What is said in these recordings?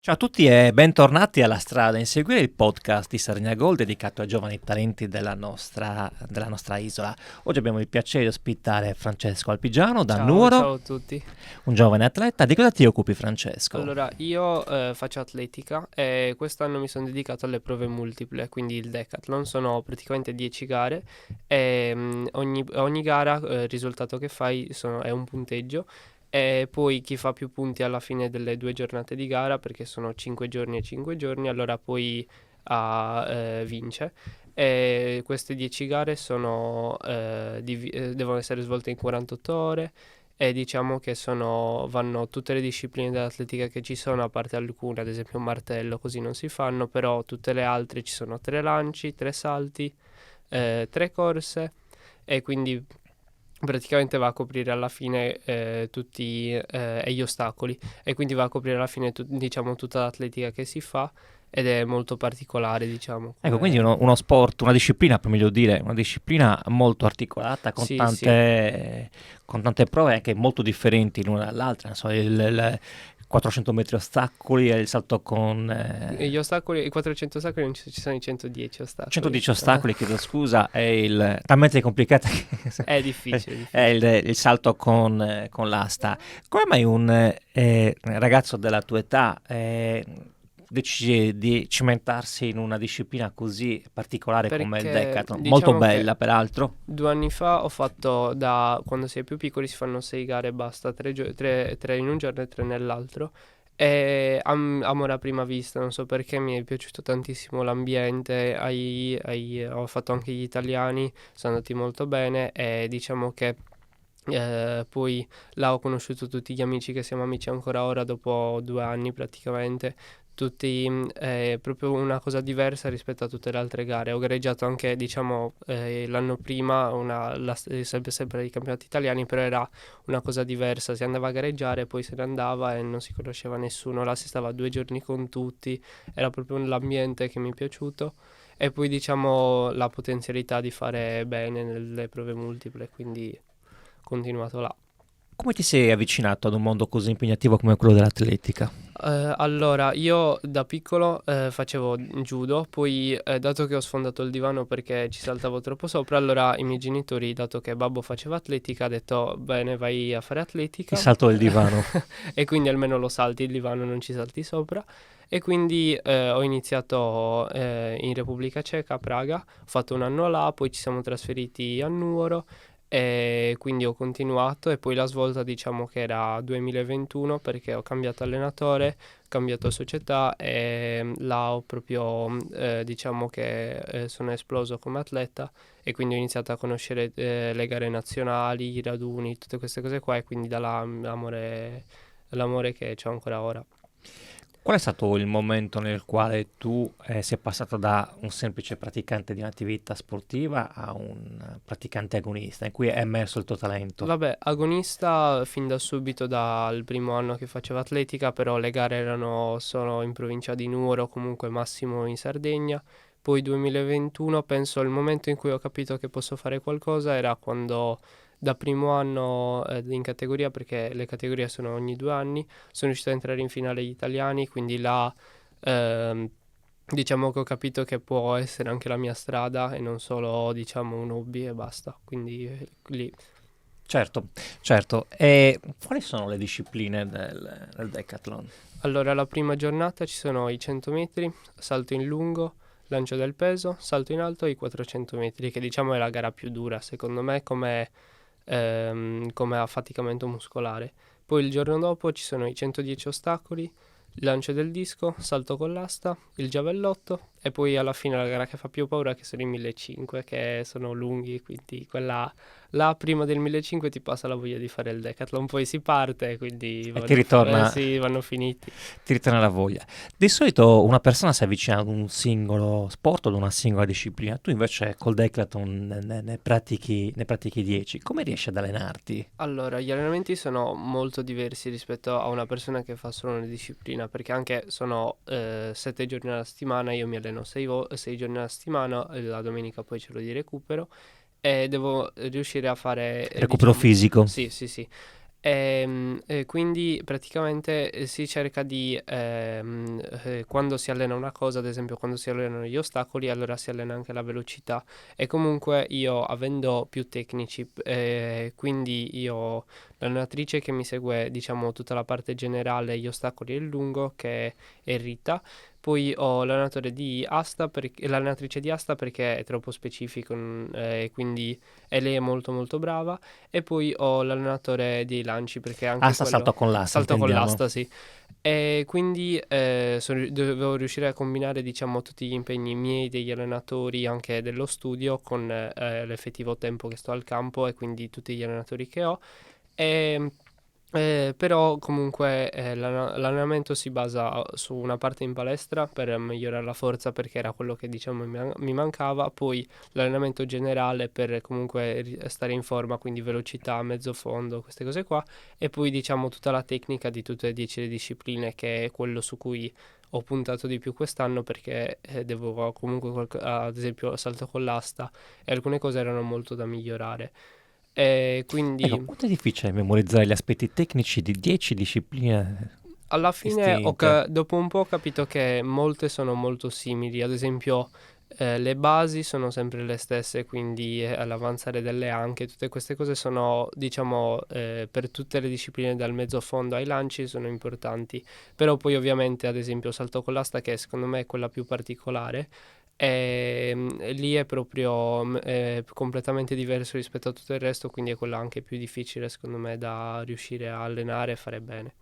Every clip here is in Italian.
Ciao a tutti e bentornati alla Strada, inseguire il podcast di Sardegna Gold dedicato ai giovani talenti della nostra isola. Oggi abbiamo il piacere di ospitare Francesco Alpigiano da Nuoro, Ciao a tutti. un giovane atleta. Di cosa ti occupi, Francesco? Allora, io faccio atletica e quest'anno mi sono dedicato alle prove multiple, quindi il decathlon. Sono praticamente 10 gare e ogni gara, il risultato che fai è un punteggio e poi chi fa più punti alla fine delle 2 giornate di gara, perché sono 5 giorni e 5 giorni, allora poi vince. E queste 10 gare devono essere svolte in 48 ore. E diciamo che vanno tutte le discipline dell'atletica che ci sono, a parte alcune, ad esempio un martello, così non si fanno, però tutte le altre ci sono 3 lanci, 3 salti, 3 corse e quindi praticamente va a coprire alla fine tutti e gli ostacoli e quindi va a coprire alla fine diciamo tutta l'atletica che si fa ed è molto particolare, diciamo, Ecco, quindi come... uno sport, una disciplina, per meglio dire, una disciplina molto articolata, Sì, sì. con tante prove anche molto differenti l'una dall'altra. Non so, il 400 metri ostacoli e il salto con Gli ostacoli, i 400 ostacoli non ci sono i 110 ostacoli. 110 ostacoli, chiedo scusa, è talmente complicata che È difficile, è è difficile. il salto con l'asta. Come mai un ragazzo della tua età decide di cimentarsi in una disciplina così particolare come il Perché decathlon? Molto diciamo che bella, peraltro. 2 anni fa ho fatto da quando si è più piccoli si fanno 6 gare e basta, tre in un giorno e 3 nell'altro. E amore a prima vista, non so perché mi è piaciuto tantissimo l'ambiente, ho fatto anche gli italiani, sono andati molto bene e diciamo che poi là ho conosciuto tutti gli amici che siamo amici ancora ora dopo 2 anni praticamente. Tutti è proprio una cosa diversa rispetto a tutte le altre gare. Ho gareggiato anche, diciamo, l'anno prima, sempre i campionati italiani, però era una cosa diversa. Si andava a gareggiare, poi se ne andava e non si conosceva nessuno. Là si stava 2 giorni con tutti, era proprio l'ambiente che mi è piaciuto. E poi, diciamo, la potenzialità di fare bene nelle prove multiple, quindi continuato là. Come ti sei avvicinato ad un mondo così impegnativo come quello dell'atletica? Allora, io da piccolo facevo judo, poi dato che ho sfondato il divano perché ci saltavo troppo sopra, allora i miei genitori, dato che babbo faceva atletica, ha detto bene, vai a fare Il atletica salto del divano. e quindi almeno lo salti il divano, non ci salti sopra. E quindi ho iniziato in Repubblica Ceca, a Praga, ho fatto un anno là, poi ci siamo trasferiti a Nuoro e quindi ho continuato e poi la svolta diciamo che era 2021 perché ho cambiato allenatore, cambiato società e là ho proprio diciamo che sono esploso come atleta e quindi ho iniziato a conoscere le gare nazionali, i raduni, tutte queste cose qua e quindi da là l'amore che ho ancora ora. Qual è stato il momento nel quale tu sei passato da un semplice praticante di un'attività sportiva a un praticante agonista in cui è emerso il tuo talento? Vabbè, agonista fin da subito dal primo anno che facevo atletica, però le gare erano solo in provincia di Nuoro, comunque massimo in Sardegna. Poi 2021, penso il momento in cui ho capito che posso fare qualcosa era quando da primo anno in categoria, perché le categorie sono ogni 2 anni, sono riuscito a entrare in finale agli italiani, quindi là ehm, diciamo che ho capito che può essere anche la mia strada e non solo diciamo un hobby e basta. Quindi lì. Certo, certo. E quali sono le discipline del decathlon? Allora, la prima giornata ci sono i 100 metri, salto in lungo, lancio del peso, salto in alto e i 400 metri, che diciamo è la gara più dura, secondo me, come affaticamento muscolare. Poi il giorno dopo ci sono i 110 ostacoli, lancio del disco, salto con l'asta, il giavellotto e poi alla fine la gara che fa più paura che sono i 1500 che sono lunghi, quindi quella là prima del 1500 ti passa la voglia di fare il decathlon, poi si parte, quindi E sì, vanno finiti. ti ritorna la voglia. Di solito una persona si avvicina ad un singolo sport o ad una singola disciplina, tu invece col decathlon ne pratichi 10. Come riesci ad allenarti? Allora, gli allenamenti sono molto diversi rispetto a una persona che fa solo una disciplina, perché anche sono 7 giorni alla settimana, io mi alleno 6 giorni alla settimana, e la domenica poi ce l'ho di recupero e devo riuscire a fare, Recupero diciamo, fisico. sì, sì, sì, Quindi praticamente si cerca di, quando si allena una cosa, ad esempio quando si allenano gli ostacoli, allora si allena anche la velocità. E comunque io, avendo più tecnici, quindi io, l'allenatrice che mi segue, diciamo, tutta la parte generale, gli ostacoli e il lungo, che è Rita. Poi ho l'allenatrice di asta perché è troppo specifico, quindi e lei è molto molto brava. E poi ho l'allenatore dei lanci perché Ah, anche sta quello salto con l'asta, salto con intendiamo. l'asta, sì. E quindi dovevo riuscire a combinare, diciamo, tutti gli impegni miei, degli allenatori, anche dello studio, con l'effettivo tempo che sto al campo e quindi tutti gli allenatori che ho. E, però comunque l'allenamento si basa su una parte in palestra per migliorare la forza perché era quello che, diciamo, mi mancava, poi l'allenamento generale per comunque stare in forma, quindi velocità, mezzo fondo, queste cose qua, e poi, diciamo, tutta la tecnica di tutte e 10 le discipline, che è quello su cui ho puntato di più quest'anno perché devo comunque, ad esempio, salto con l'asta e alcune cose erano molto da migliorare. E Ecco, quindi quanto è difficile memorizzare gli aspetti tecnici di 10 discipline alla fine distinte? dopo un po' ho capito che molte sono molto simili, ad esempio le basi sono sempre le stesse, quindi all'avanzare delle anche, tutte queste cose sono, diciamo, per tutte le discipline dal mezzo fondo ai lanci sono importanti, però poi ovviamente ad esempio salto con l'asta, che secondo me è quella più particolare, lì è proprio completamente diverso rispetto a tutto il resto, quindi è quella anche più difficile secondo me da riuscire a allenare e fare bene.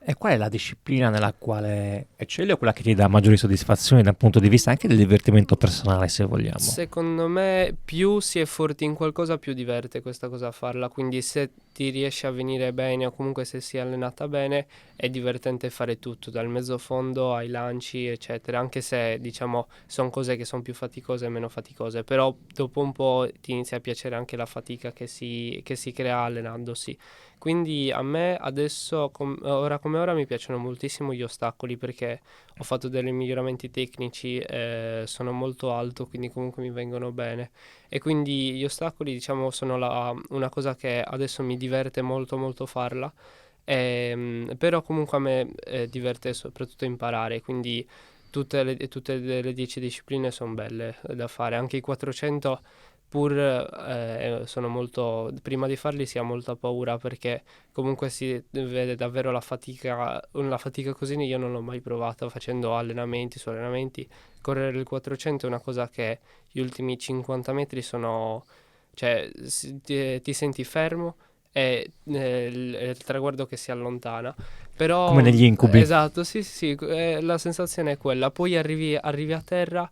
E qual è la disciplina nella quale eccelli o quella che ti dà maggiori soddisfazioni dal punto di vista anche del divertimento personale, se vogliamo? Secondo me più si è forti in qualcosa più diverte questa cosa a farla, quindi se ti riesce a venire bene o comunque se si è allenata bene è divertente fare tutto, dal mezzo fondo ai lanci eccetera, anche se, diciamo, sono cose che sono più faticose e meno faticose, però dopo un po' ti inizia a piacere anche la fatica che si crea allenandosi. Quindi a me adesso, ora come ora, mi piacciono moltissimo gli ostacoli perché ho fatto dei miglioramenti tecnici, sono molto alto, quindi comunque mi vengono bene. E quindi gli ostacoli, diciamo, sono una cosa che adesso mi diverte molto molto farla. Però comunque a me diverte soprattutto imparare, quindi tutte le 10 discipline sono belle da fare, anche i 400 pur sono molto, prima di farli si ha molta paura perché comunque si vede davvero la fatica, una fatica così io non l'ho mai provata facendo allenamenti su allenamenti. Correre il 400 è una cosa che gli ultimi 50 metri sono, cioè ti senti fermo e il traguardo che si allontana. Come Però negli incubi. esatto, sì, sì, sì, la sensazione è quella. Poi arrivi a terra,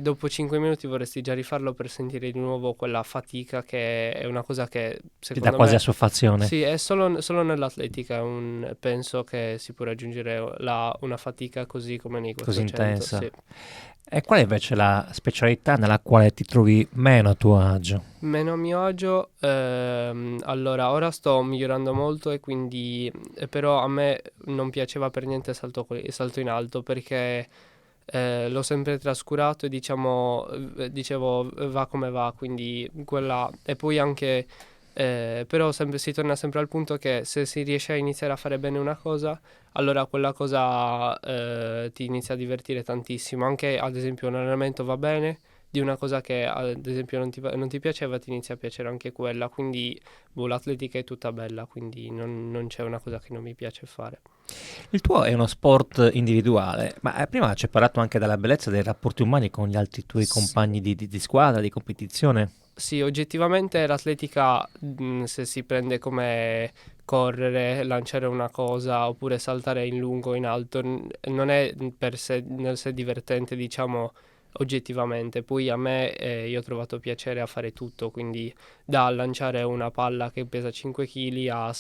dopo 5 minuti vorresti già rifarlo per sentire di nuovo quella fatica, che è una cosa che Ti dà secondo quasi me assuefazione. sì, è solo nell'atletica penso che si può raggiungere una fatica così come nei Così 400, intensa. sì. E qual è invece la specialità nella quale ti trovi meno a tuo agio? Meno a mio agio, allora ora sto migliorando molto e quindi, però a me non piaceva per niente il salto in alto perché l'ho sempre trascurato e, diciamo, dicevo va come va, quindi quella. E poi anche, però si torna sempre al punto che se si riesce a iniziare a fare bene una cosa, allora quella cosa ti inizia a divertire tantissimo. Anche ad esempio un allenamento va bene, di una cosa che ad esempio non ti piaceva, ti inizia a piacere anche quella, quindi l'atletica è tutta bella, quindi non c'è una cosa che non mi piace fare. Il tuo è uno sport individuale, ma prima ci hai parlato anche della bellezza dei rapporti umani con gli altri tuoi S- compagni di squadra, di competizione. Sì, oggettivamente l'atletica, se si prende come correre, lanciare una cosa oppure saltare in lungo o in alto, non è per sé, nel sé divertente, diciamo, oggettivamente. Poi a me, io ho trovato piacere a fare tutto, quindi da lanciare una palla che pesa 5 kg a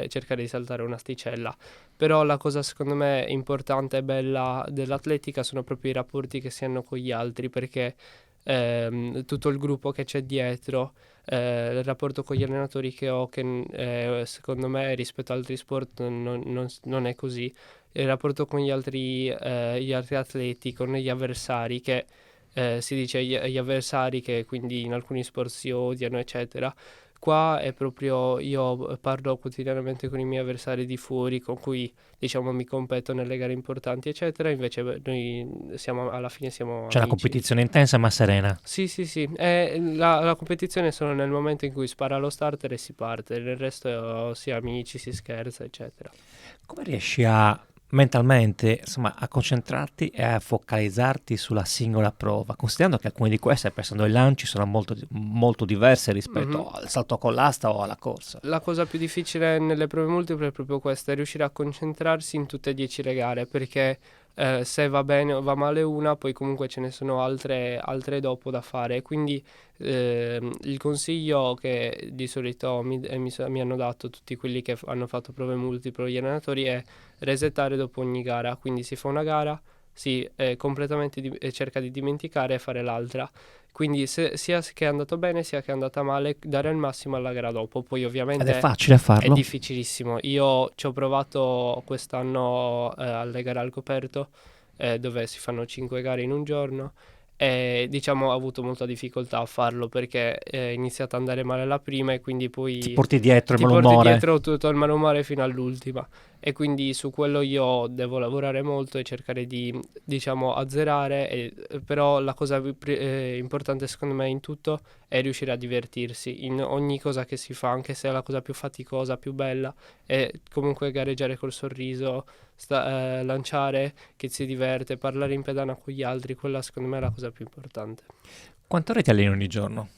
cercare di saltare un'asticella. Però la cosa secondo me importante e bella dell'atletica sono proprio i rapporti che si hanno con gli altri, perché tutto il gruppo che c'è dietro, il rapporto con gli allenatori che ho, che secondo me rispetto ad altri sport non è così. Il rapporto con gli altri atleti, con gli avversari, che si dice gli avversari che quindi in alcuni sport si odiano, eccetera. Qua è proprio, io parlo quotidianamente con i miei avversari di fuori, con cui diciamo mi competo nelle gare importanti, eccetera. Invece noi siamo, alla fine siamo C'è una amici. competizione intensa ma serena. Sì, sì, sì. La competizione è solo nel momento in cui spara lo starter e si parte. Nel resto si è amici, si scherza, eccetera. Come riesci a mentalmente, insomma, a concentrarti e a focalizzarti sulla singola prova, considerando che alcune di queste, per essendo i lanci, sono molto diverse Mhm. rispetto al salto con l'asta o alla corsa? La cosa più difficile nelle prove multiple è proprio questa, è riuscire a concentrarsi in tutte e 10 le gare, perché se va bene o va male una, poi comunque ce ne sono altre dopo da fare. Quindi il consiglio che di solito mi hanno dato tutti quelli che hanno fatto prove multiple, gli allenatori, è resettare dopo ogni gara. Quindi si fa una gara, si completamente cerca di dimenticare e fare l'altra. Quindi sia che è andato bene sia che è andata male, dare il massimo alla gara dopo. Poi Ed è ovviamente facile è farlo? difficilissimo. Io ci ho provato quest'anno alle gare al coperto, dove si fanno 5 gare in un giorno, e diciamo ho avuto molta difficoltà a farlo perché è iniziata ad andare male la prima e quindi Ti poi porti dietro il ti porti malumore? dietro tutto il malumore fino all'ultima. E quindi su quello io devo lavorare molto e cercare di, diciamo, azzerare. Però la cosa importante secondo me in tutto è riuscire a divertirsi in ogni cosa che si fa, anche se è la cosa più faticosa, più bella, e comunque gareggiare col sorriso, lanciare che si diverte, parlare in pedana con gli altri, quella secondo me è la cosa più importante. Quante ore ti alleni ogni giorno?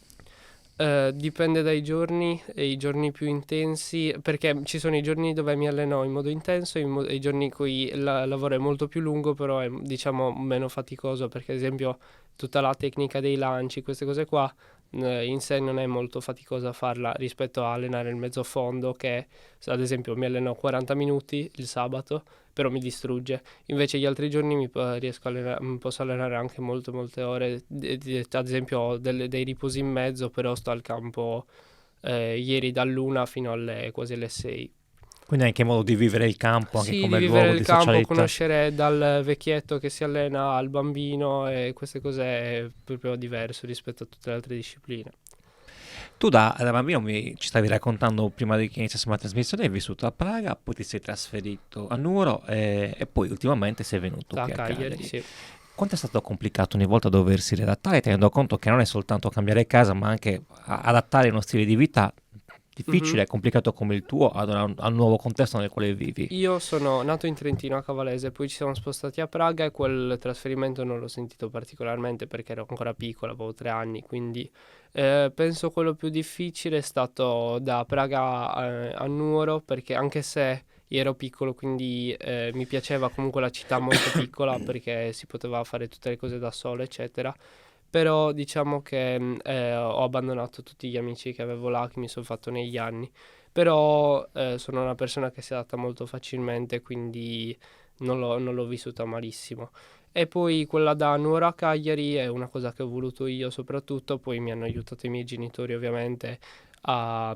Dipende dai giorni, e i giorni più intensi, perché ci sono i giorni dove mi alleno in modo intenso e i giorni in cui il lavoro è molto più lungo, però è diciamo meno faticoso, perché ad esempio tutta la tecnica dei lanci, queste cose qua, in sé non è molto faticosa farla rispetto a allenare il mezzo fondo, che ad esempio mi alleno 40 minuti il sabato, però mi distrugge. Invece gli altri giorni mi posso allenare anche molte ore. Ad esempio ho dei riposi in mezzo, però sto al campo ieri dall'1 fino alle quasi alle 6. Quindi hai anche modo di vivere il campo, anche Sì, di come vivere luogo il di campo, socialità. conoscere dal vecchietto che si allena al bambino, e queste cose è proprio diverso rispetto a tutte le altre discipline. Tu da bambino ci stavi raccontando prima di che iniziassimo la trasmissione, hai vissuto a Praga, poi ti sei trasferito a Nuoro e poi ultimamente sei venuto Da qui a Cagliari, Cagliari. sì. Quanto è stato complicato ogni volta doversi riadattare, tenendo conto che non è soltanto cambiare casa, ma anche adattare uno stile di vita Mhm. difficile e complicato come il tuo al nuovo contesto nel quale vivi? Io sono nato in Trentino a Cavalese, poi ci siamo spostati a Praga, e quel trasferimento non l'ho sentito particolarmente perché ero ancora piccolo, avevo 3 anni, quindi penso quello più difficile è stato da Praga a Nuoro, perché anche se ero piccolo, quindi mi piaceva comunque la città molto piccola perché si poteva fare tutte le cose da solo, eccetera. Però diciamo che ho abbandonato tutti gli amici che avevo là, che mi sono fatto negli anni. Però sono una persona che si adatta molto facilmente, quindi non l'ho vissuta malissimo. E poi quella da Nuoro a Cagliari è una cosa che ho voluto io soprattutto, poi mi hanno aiutato i miei genitori ovviamente a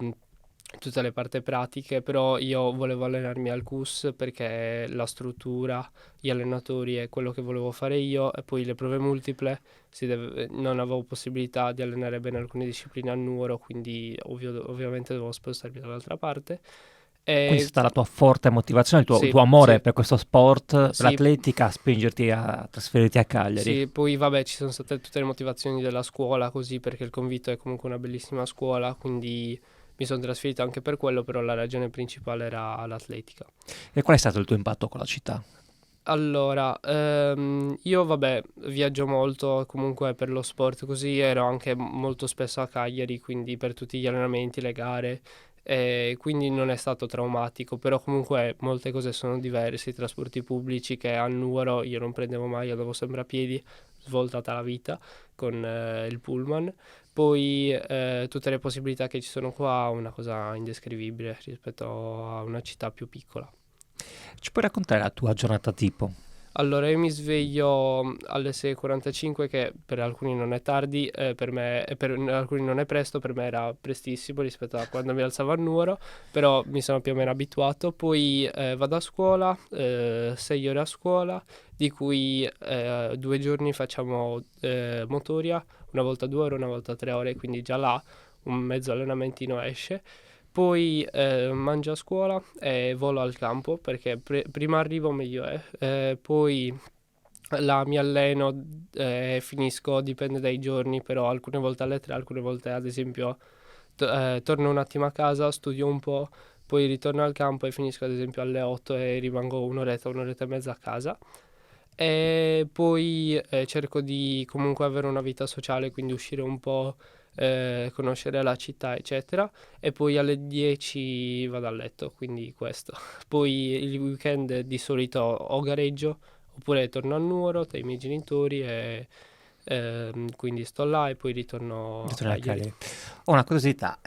tutte le parti pratiche, però io volevo allenarmi al CUS perché la struttura, gli allenatori è quello che volevo fare io, e poi le prove multiple non avevo possibilità di allenare bene alcune discipline a Nuoro, quindi ovviamente dovevo spostarmi dall'altra parte. Quindi è E stata la tua forte motivazione, il sì, tuo amore sì, per questo sport, per sì, l'atletica, a spingerti a trasferirti a Cagliari. sì, poi vabbè ci sono state tutte le motivazioni della scuola così, perché il Convito è comunque una bellissima scuola, quindi mi sono trasferito anche per quello, però la ragione principale era l'atletica. E qual è stato il tuo impatto con la città? Allora, io vabbè viaggio molto comunque per lo sport, così ero anche molto spesso a Cagliari, quindi per tutti gli allenamenti, le gare, e quindi non è stato traumatico, però comunque molte cose sono diverse, i trasporti pubblici che a Nuoro io non prendevo mai, andavo sempre a piedi, svoltata la vita con il pullman. Poi tutte le possibilità che ci sono qua, una cosa indescrivibile rispetto a una città più piccola. Ci puoi raccontare la tua giornata tipo? Allora, io mi sveglio alle 6:45, che per alcuni non è tardi, per alcuni non è presto, per me era prestissimo rispetto a quando mi alzavo a Nuoro, però mi sono più o meno abituato. Poi vado a scuola, 6 ore a scuola, di cui 2 giorni facciamo motoria, una volta 2 ore, una volta 3 ore, quindi già là un mezzo allenamentino esce. Poi mangio a scuola e volo al campo perché prima arrivo meglio è. Poi mi alleno, finisco, dipende dai giorni, però alcune volte alle 3, alcune volte ad esempio torno un attimo a casa, studio un po', poi ritorno al campo e finisco ad esempio alle 8 e rimango un'oretta e mezza a casa. E poi cerco di comunque avere una vita sociale, quindi uscire un po', conoscere la città, eccetera. E poi alle 10 vado a letto, quindi questo. Poi il weekend di solito o gareggio oppure torno a Nuoro dai miei genitori e quindi sto là e poi ritorno a Ritorni a Cagliari. Cagliari. Ho una curiosità,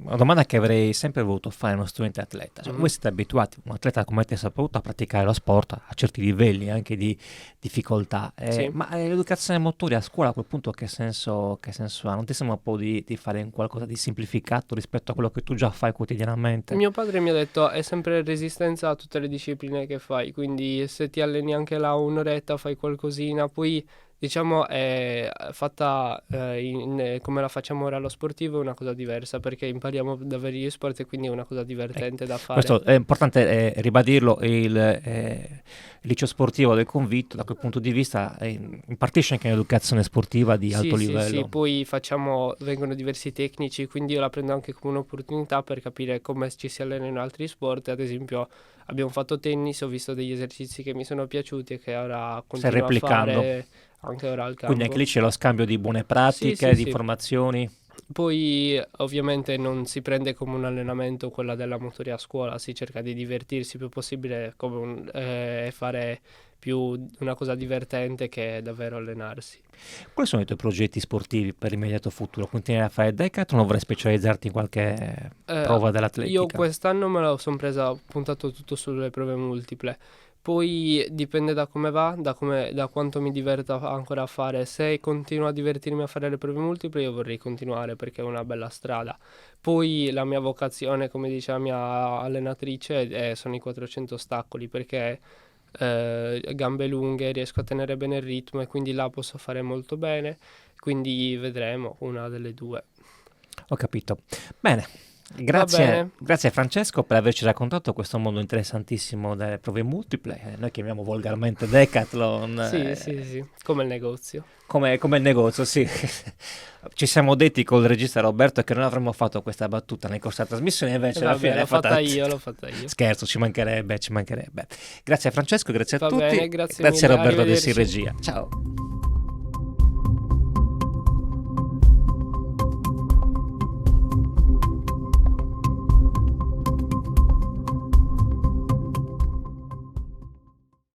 una domanda che avrei sempre voluto fare a uno studente atleta. Cioè, Mhm. voi siete abituati, un atleta come te soprattutto, a praticare lo sport a certi livelli anche di difficoltà, Sì. ma l'educazione motoria a scuola a quel punto che senso ha? Non ti sembra un po' di fare un qualcosa di semplificato rispetto a quello che tu già fai quotidianamente? Mio padre mi ha detto è sempre resistenza a tutte le discipline che fai, quindi se ti alleni anche là un'oretta fai qualcosina, poi diciamo è fatta come la facciamo ora allo sportivo è una cosa diversa perché impariamo davvero gli sport e quindi è una cosa divertente da fare. Questo è importante ribadirlo, il liceo sportivo del Convitto da quel punto di vista impartisce anche un'educazione sportiva di alto Sì, sì, sì, livello. poi vengono diversi tecnici, quindi io la prendo anche come un'opportunità per capire come ci si allena in altri sport. Ad esempio, abbiamo fatto tennis, ho visto degli esercizi che mi sono piaciuti e che ora Stai continuo a replicando. fare anche ora al Quindi anche campo. lì c'è lo scambio di buone Sì, pratiche, sì, di sì. informazioni. Poi ovviamente non si prende come un allenamento quella della motoria a scuola, si cerca di divertirsi il più possibile e fare più una cosa divertente che davvero allenarsi. Quali sono i tuoi progetti sportivi per l'immediato futuro? Continuare a fare decathlon o vorrei specializzarti in qualche prova Io dell'atletica? quest'anno me la sono presa, ho puntato tutto sulle prove multiple. Poi dipende da come va, da quanto mi diverta ancora a fare. Se continuo a divertirmi a fare le prove multiple, io vorrei continuare perché è una bella strada. Poi la mia vocazione, come dice la mia allenatrice, sono i 400 ostacoli perché gambe lunghe, riesco a tenere bene il ritmo e quindi là posso fare molto bene. Quindi vedremo una delle due. Ho capito. Bene, Va grazie, bene. grazie Francesco per averci raccontato questo mondo interessantissimo delle prove multiple. Noi chiamiamo volgarmente decathlon, Sì, sì, sì, come il negozio. come il negozio, sì. Ci siamo detti col regista Roberto che non avremmo fatto questa battuta nel corso della trasmissione, invece alla Vabbè, fine l'ha fatta. l'ho fatta io. Scherzo, ci mancherebbe, ci mancherebbe. Grazie a Francesco, grazie a Va tutti, bene, grazie grazie a mille, Roberto Dessi in arrivederci. regia. Ciao.